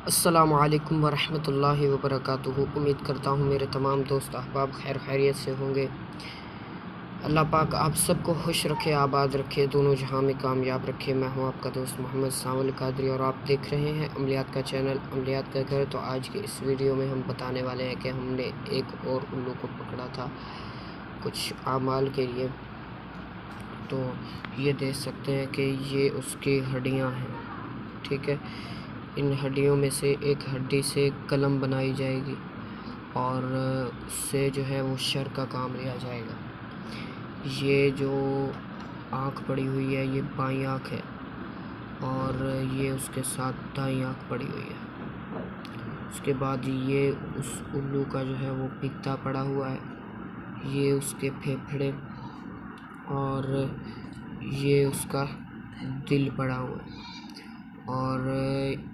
السلام علیکم ورحمۃ اللہ وبرکاتہ۔ امید کرتا ہوں میرے تمام دوست احباب خیر خیریت سے ہوں گے۔ اللہ پاک آپ سب کو خوش رکھے، آباد رکھے، دونوں جہاں میں کامیاب رکھے۔ میں ہوں آپ کا دوست محمد ساول قادری اور آپ دیکھ رہے ہیں عملیات کا چینل، عملیات کا گھر۔ تو آج کے اس ویڈیو میں ہم بتانے والے ہیں کہ ہم نے ایک اور الو کو پکڑا تھا کچھ اعمال کے لیے۔ تو یہ دیکھ سکتے ہیں کہ یہ اس کی ہڈیاں ہیں، ٹھیک ہے۔ ان ہڈیوں میں سے ایک ہڈی سے قلم بنائی جائے گی اور اس سے جو ہے وہ شر کا کام لیا جائے گا۔ یہ جو آنکھ پڑی ہوئی ہے یہ بائیں آنکھ ہے اور یہ اس کے ساتھ دائیں آنکھ پڑی ہوئی ہے۔ اس کے بعد یہ اس الو کا جو ہے وہ پتا پڑا ہوا ہے، یہ اس کے پھیپھڑے اور یہ اس کا دل پڑا ہوا ہے اور